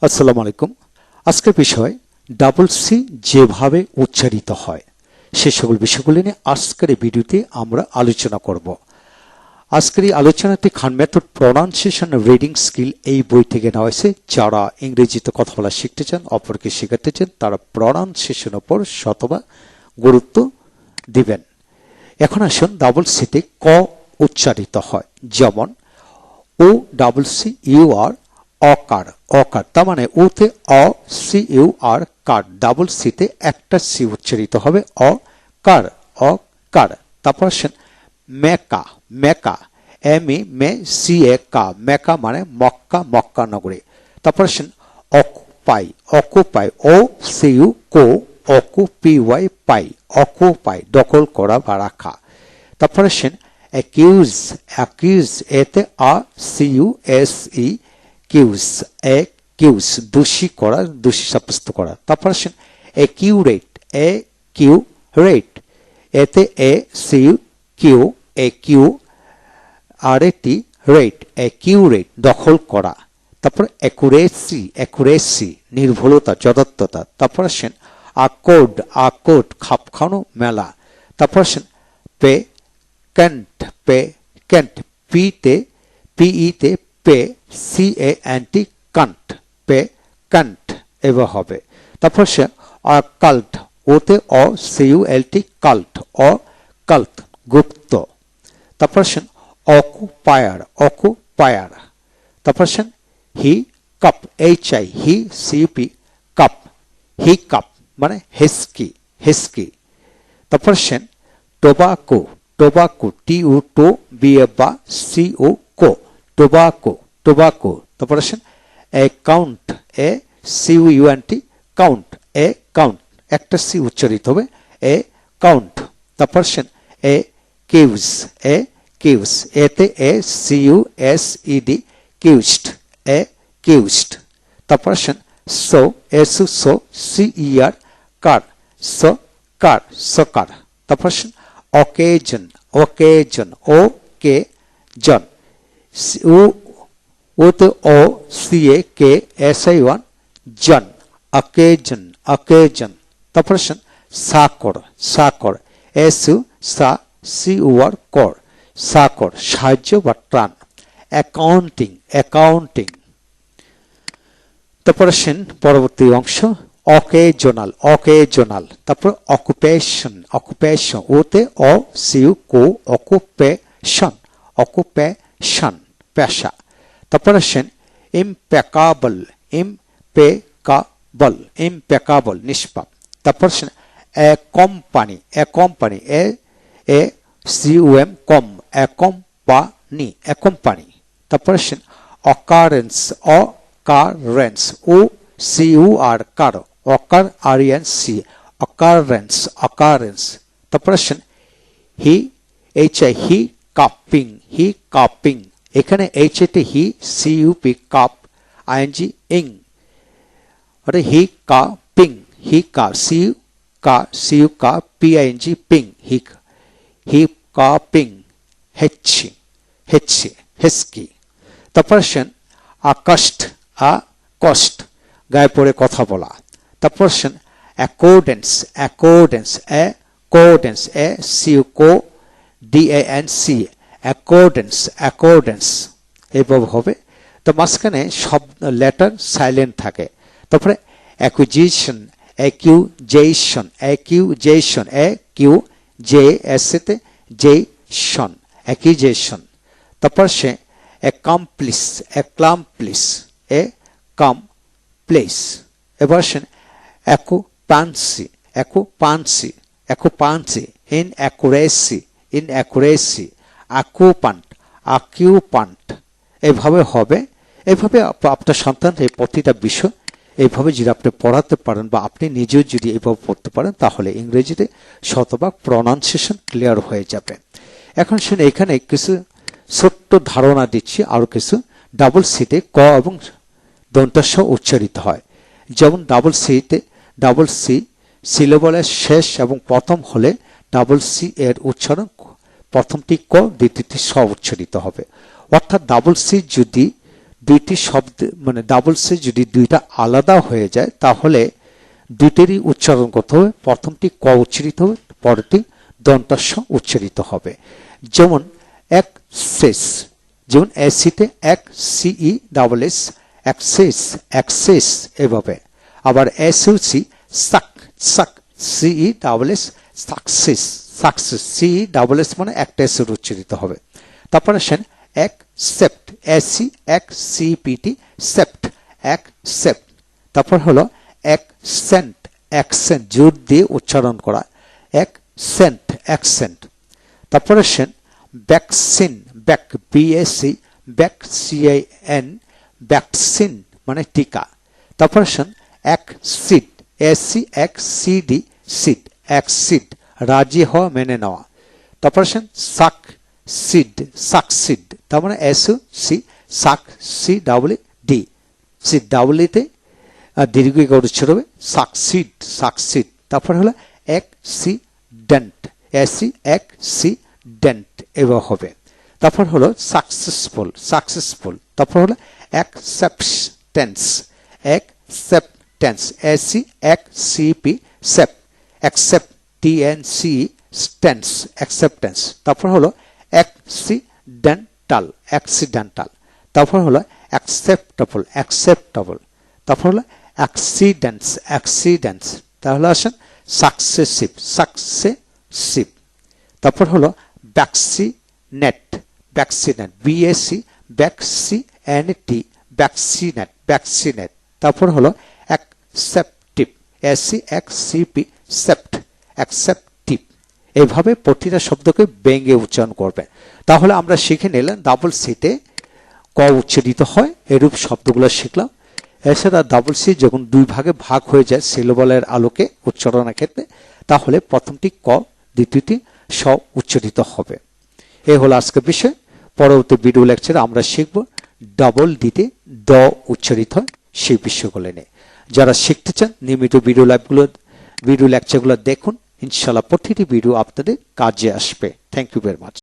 আসসালামু আলাইকুম। আজকের বিষয় ডাবল সি যেভাবে উচ্চারিত হয় সে সকল বিষয়গুলি নিয়ে আজকের এই ভিডিওতে আমরা আলোচনা করব। আজকের এই আলোচনাটি খান মেথড প্রনাউন্সিয়েশন রিডিং স্কিল এই বই থেকে নেওয়া হয়েছে। যারা ইংরেজিতে কথা বলা শিখতে চান, অপরকে শেখাতে চান, তারা প্রনাউন্সিয়েশনের উপর শতভাগ গুরুত্ব দিবেন। এখন আসুন ডাবল সিতে ক উচ্চারিত হয়, যেমন O double C U R occur, occur তার মানে ওতে O C U R cur, double সিতে একটা সি উচ্চারিত হবে অকার, অকার। তারপর আসেন মেকা, মেকা এম ই মে সি এ কা, মেকা মানে মক্কা, মক্কা নগরী। তারপর আসেন occupy, occupy O C U কো, অকুপি ওয়াই পাই, অকুপাই দখল করা বা রাখা। তারপর আসেন অ্যাকিউজ, অ্যাকিউজ এতে A C U S E কিউজ, অ্যাকিউজ দোষী করা, দোষী সাব্যস্ত করা। তারপর আসেন অ্যাকিউরেট, অ্যাকিউরেট এতে এ সি ইউ কিউ, অ্যাকিউ আর এটি রেট, অ্যাকিউরেট দখল করা। তারপর অ্যাকুরেসি, অ্যাকুরেসি নির্ভুলতা, যথার্থতা। তারপর আসেন আকোড, আকোড খাপ খাওয়ানো, মেলা। তারপর আসেন পে ক্যান্ট, পে ক্যান্ট পিতে পিইতে pay C A N T can't, pay can't এবার হবে। তারপর সে কাল্ট ওতে O C U L T cult, O cult গুপ্ত। তারপর আসেন অকুপায়ার, অকুপায়ার। তারপর আসেন hiccup, H I hic C P cup, hiccup মানে হেস্কি, হেস্কি। তারপর আসেন tobacco, tobacco T U to B A ba C O co, tobacco, tobacco. তারপর আসেন account, A C U N T count, A count একটা C উচ্চারিত হবে এ কাউন্ট। তারপর আসেন এ কিউজ, এ কিউজ এতে A C U S E D কিউজড, accused. তারপর আসেন so, S so C E R কার, সো কার, সকার। তারপর আসেন অকেজন, অকেজন ও কে জন ওতে O C A K S I ওয়ান জন, অকেজন, অকেজন। তারপর আসেন সাকর, সাকর এস ইউ সা সি উ আর কর, সাকর সাহায্য বা ত্রাণ। Accounting, accounting. তারপর আসেন পরবর্তী অংশ অকেজনাল, অকেজনাল। তারপর অকুপেশন, অকুপেশন ওতে অ সি ইউ কো, অকুপেশন, অকুপেশন পেশা। তারপর আসেন ইমপেকাবল, ইমপেকাবল, ইমপেকাবল নিষ্পাপ। তারপর আসেন accompany, accompany A A C U M কম, এ কোম্পানি, এ কোম্পানি। তারপর আসেন occurrence, occurrence O C U R কার, occur R N C, occurrence, occurrence. তারপর আসেন hic H I hiccuping, hiccuping এখানে H এতে hic C U P cup I N G ইং, অর্থাৎ হি কাপিং, হি কা সি ইউ কা, সি ইউ কা পি আইএনজি পিং, হি হি কাপিং হেচ্ছি, হেচ্ছি হেস্কি। তারপর আসেন আকস্ট, আকস্ট গায়ে পড়ে কথা বলা। তারপর আসেন accordance, accordance accordance A C U কো D A N C, accordance, accordance এইভাবে হবে। তো মাঝখানে সব লেটার সাইলেন্ট থাকে। তারপরে acquisition, accusation, accusation A Q J S এতে জেশন, অ্যাকিউজেশন। তারপর সে অ্যাকামপ্লিস, অ্যাক্লামপ্লিস এ কাম প্লেস। এবার আসেন অ্যাকুপান্সি, অ্যাকুপান্সি, অ্যাকুপান্সি ইন অ্যাকুরেসি, ইন অ্যাকুরেসি। অ্যাকুপান্ট, অ্যাকিউপান্ট এভাবে হবে। এভাবে আপনার সন্তান এই প্রতিটা বিষয় এইভাবে যদি আপনি পড়াতে পারেন বা আপনি নিজেও যদি এইভাবে পড়তে পারেন, তাহলে ইংরেজিতে শতভাগ প্রনাউন্সিয়েশন ক্লিয়ার হয়ে যাবে। এখন শুনে এখানে কিছু ছোট্ট ধারণা দিচ্ছি, আরো কিছু। ডাবল সিতে ক এবং দন্তাস্ব উচ্চারিত হয়। যেমন ডাবল সিতে, ডাবল সি সিলেবলের শেষ এবং প্রথম হলে ডাবল সি এর উচ্চারণ প্রথমটি ক, দ্বিতীয়টি স উচ্চারিত হবে। অর্থাৎ ডাবল সি যদি দুইটি শব্দ মানে ডাবল সি যদি দুইটা আলাদা হয়ে যায় তাহলে দুইটারই উচ্চারণ করতে হবে। প্রথমটি ক উচ্চারিত হবে, পরেরটি দন্তাস্ব উচ্চারিত হবে। যেমন অ্যাক্সেস, যেমন এসিতে এক সিই ডাবল এস, অ্যাক্সেস অ্যাক্সেস এভাবে। আবার এসইউসি সাক সাক, C E double S success success, C E double S মানে একটা এস উচ্চারিত হবে। তারপর আসেন অ্যাকসেপ্ট, এসি এক সিপিটি সেপ্ট অ্যাকসেপ্ট। তারপর হলো অ্যাকসেন্ট, অ্যাকসেন্ট জোর দিয়ে উচ্চারণ করা, অ্যাকসেন্ট অ্যাকসেন্ট। তারপর আসেন vaccine, back BAC back cin vaccine মানে টিকা। তারপর আসেন অ্যাকসিড, এসি এক সিডি সিড অ্যাকসিড রাজি হওয়া মেনে নেওয়া। তারপর আসেন সাক সিড সাকসিড, তার মানে এস সি সাক C double D, C double ইতে দীর্ঘ উচ্চার হবে সাকসিড সাকসিড। তারপর হলো অ্যাক্সিডেন্ট, এসি অ্যাক্সিডেন্ট এবার হবে। তারপর হলো সাকসেসফুল সাকসেসফুল। তারপর হলো অ্যাকসেপ্টেন্স অ্যাকসেপ্টেন্স, এসি এক সিপি সেপ অ্যাকসেপ্ট টিএনসি স্টেন্স অ্যাকসেপ্টেন্স। তারপর হলো অ্যাক্সিডেন্টাল অ্যাক্সিডেন্টাল। তারপর হলো অ্যাকসেপ্টেবল অ্যাকসেপ্টেবল। তারপর হলো অ্যাক্সিডেন্টস অ্যাক্সিডেন্টস। তাহলে আসেন সাকসেসিভ সাকসেসিভ। তারপর হলো ভ্যাকসিনেট ভ্যাকসিনেট বিএসি ভ্যাকসিএনটি ভ্যাকসিনেট ভ্যাকসিনেট। তারপর হলো অ্যাকসেপ্টিভ, এসি এক্সসিপি সেপ্ট অ্যাকসেপ্টিভ। এইভাবে প্রতিটা শব্দকে ব্যঙ্গে উচ্চারণ করবে। তাহলে আমরা শিখে নিলাম ডাবল সিতে ক উচ্চারিত হয়, এরূপ শব্দগুলো শিখলাম। এছাড়া ডাবল সি যখন দুই ভাগে ভাগ হয়ে যায় সিলেবলের আলোকে উচ্চারণের ক্ষেত্রে, তাহলে প্রথমটি ক, দ্বিতীয়টি স উচ্চারিত হবে। এই হলো আজকের বিষয়। পরবর্তী ভিডিও লেকচারে আমরা শিখব ডাবল দিতে দ উচ্চারিত হয় সেই বিষয়গুলো নিয়ে। যারা শিখতে চান নিয়মিত ভিডিও লেকচারগুলো দেখুন, ইনশাআল্লাহ প্রতিটি ভিডিও আপনাদের কাজে আসবে। Thank you very much.